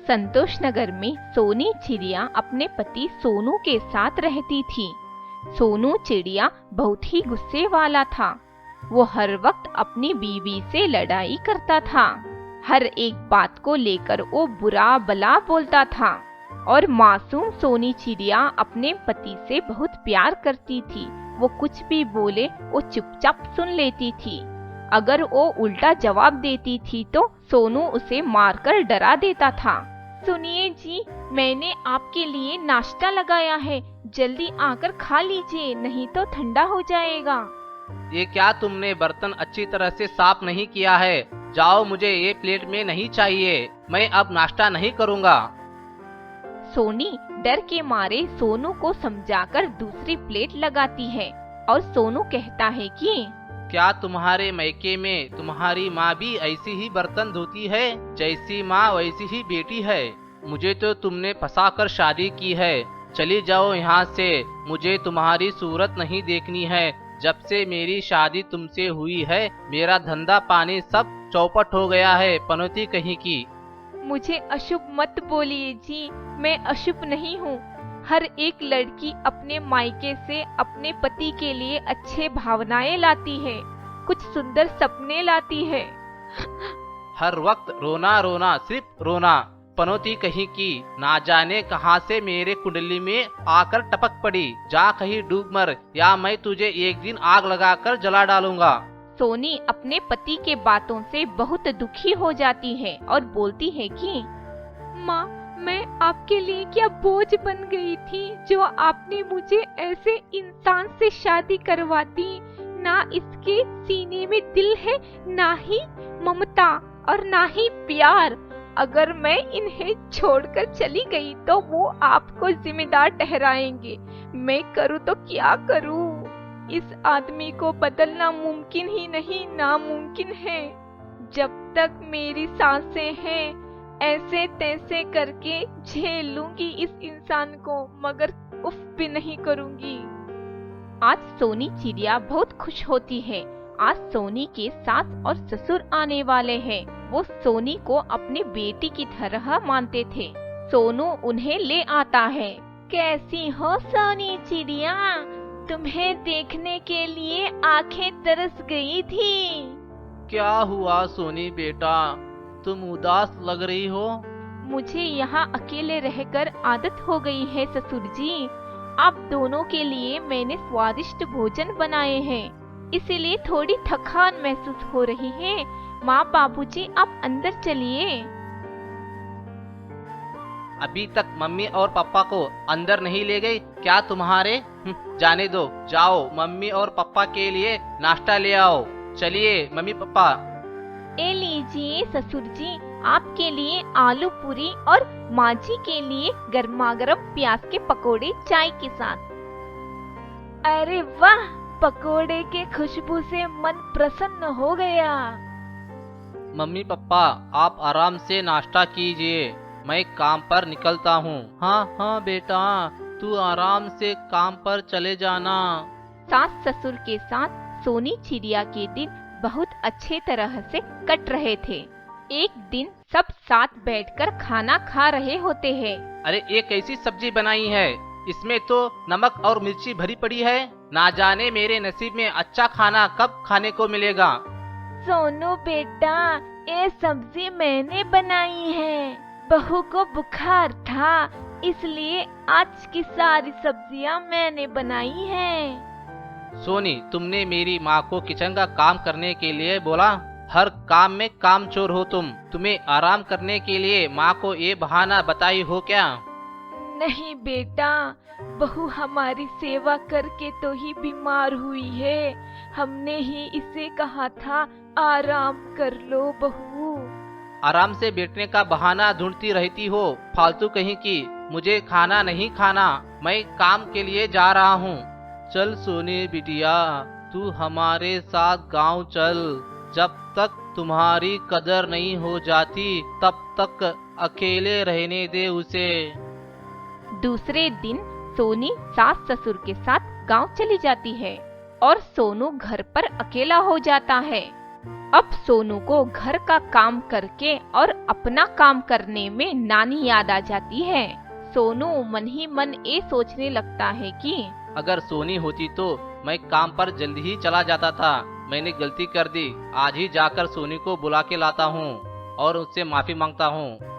संतोष नगर में सोनी चिड़िया अपने पति सोनू के साथ रहती थी। सोनू चिड़िया बहुत ही गुस्से वाला था। वो हर वक्त अपनी बीवी से लड़ाई करता था। हर एक बात को लेकर वो बुरा भला बोलता था। और मासूम सोनी चिड़िया अपने पति से बहुत प्यार करती थी। वो कुछ भी बोले वो चुपचाप सुन लेती थी। अगर वो उल्टा जवाब देती थी तो सोनू उसे मारकर डरा देता था। सुनिए जी, मैंने आपके लिए नाश्ता लगाया है, जल्दी आकर खा लीजिए, नहीं तो ठंडा हो जाएगा। ये क्या तुमने बर्तन अच्छी तरह से साफ नहीं किया है? जाओ, मुझे ये प्लेट में नहीं चाहिए, मैं अब नाश्ता नहीं करूँगा। सोनी डर के मारे सोनू को समझाकर दूसरी प्लेट लगाती है और सोनू कहता है कि क्या तुम्हारे मायके में तुम्हारी माँ भी ऐसी ही बर्तन धोती है? जैसी माँ वैसी ही बेटी है। मुझे तो तुमने फंसाकर शादी की है। चली जाओ यहाँ से, मुझे तुम्हारी सूरत नहीं देखनी है। जब से मेरी शादी तुमसे हुई है मेरा धंधा पानी सब चौपट हो गया है, पनौती कहीं की। मुझे अशुभ मत बोलिए जी, मैं अशुभ नहीं हूँ। हर एक लड़की अपने मायके से अपने पति के लिए अच्छे भावनाएं लाती है, कुछ सुंदर सपने लाती है। हर वक्त रोना रोना, सिर्फ रोना, पनौती कहीं की। ना जाने कहां से मेरे कुंडली में आकर टपक पड़ी। जा कहीं डूब मर, या मैं तुझे एक दिन आग लगाकर जला डालूंगा। सोनी अपने पति के बातों से बहुत दुखी हो जाती है और बोलती है कि माँ, मैं आपके लिए क्या बोझ बन गई थी जो आपने मुझे ऐसे इंसान से शादी करवा दी। ना इसके सीने में दिल है, ना ही ममता और ना ही प्यार। अगर मैं इन्हें छोड़कर चली गई तो वो आपको जिम्मेदार ठहराएंगे। मैं करूँ तो क्या करूँ? इस आदमी को बदलना मुमकिन ही नहीं, नामुमकिन है। जब तक मेरी सांसें हैं ऐसे तैसे करके झेल लूंगी इस इंसान को, मगर उफ भी नहीं करूंगी। आज सोनी चिड़िया बहुत खुश होती है। आज सोनी के सास और ससुर आने वाले हैं। वो सोनी को अपनी बेटी की तरह मानते थे। सोनू उन्हें ले आता है। कैसी हो सोनी चिड़िया? तुम्हें देखने के लिए आंखें तरस गई थी। क्या हुआ सोनी बेटा, तुम उदास लग रही हो? मुझे यहाँ अकेले रहकर आदत हो गई है ससुर जी। आप दोनों के लिए मैंने स्वादिष्ट भोजन बनाए हैं, इसीलिए थोड़ी थकान महसूस हो रही है। माँ बाबूजी, आप अंदर चलिए। अभी तक मम्मी और पापा को अंदर नहीं ले गई क्या तुम्हारे? जाने दो, जाओ मम्मी और पापा के लिए नाश्ता ले आओ। चलिए मम्मी पापा। ए लीजिए ससुर जी, आपके लिए आलू पूरी और माँ जी के लिए गर्मा गर्म प्याज के पकोड़े चाय के साथ। अरे वाह, पकोड़े के खुशबू से मन प्रसन्न हो गया। मम्मी पापा, आप आराम से नाश्ता कीजिए, मैं काम पर निकलता हूँ। हाँ हाँ बेटा, तू आराम से काम पर चले जाना। सास ससुर के साथ सोनी चिड़िया के दिन बहुत अच्छे तरह से कट रहे थे। एक दिन सब साथ बैठकर खाना खा रहे होते हैं। अरे ये कैसी सब्जी बनाई है? इसमें तो नमक और मिर्ची भरी पड़ी है। ना जाने मेरे नसीब में अच्छा खाना कब खाने को मिलेगा। सोनू बेटा, ये सब्जी मैंने बनाई है। बहू को बुखार था, इसलिए आज की सारी सब्जियां मैंने बनाई हैं। सोनी, तुमने मेरी माँ को किचन का काम करने के लिए बोला? हर काम में काम चोर हो तुम। तुम्हें आराम करने के लिए माँ को ये बहाना बताई हो क्या? नहीं बेटा, बहू हमारी सेवा करके तो ही बीमार हुई है। हमने ही इसे कहा था आराम कर लो बहू। आराम से बैठने का बहाना ढूंढती रहती हो, फालतू कहीं की। मुझे खाना नहीं खाना, मैं काम के लिए जा रहा हूँ। चल सोनी बिटिया, तू हमारे साथ गांव चल। जब तक तुम्हारी कदर नहीं हो जाती तब तक अकेले रहने दे उसे। दूसरे दिन सोनी सास ससुर के साथ गांव चली जाती है और सोनू घर पर अकेला हो जाता है। अब सोनू को घर का काम करके और अपना काम करने में नानी याद आ जाती है। सोनू मन ही मन ये सोचने लगता है कि अगर सोनी होती तो मैं काम पर जल्दी ही चला जाता था। मैंने गलती कर दी। आज ही जाकर सोनी को बुला के लाता हूँ और उससे माफी मांगता हूँ।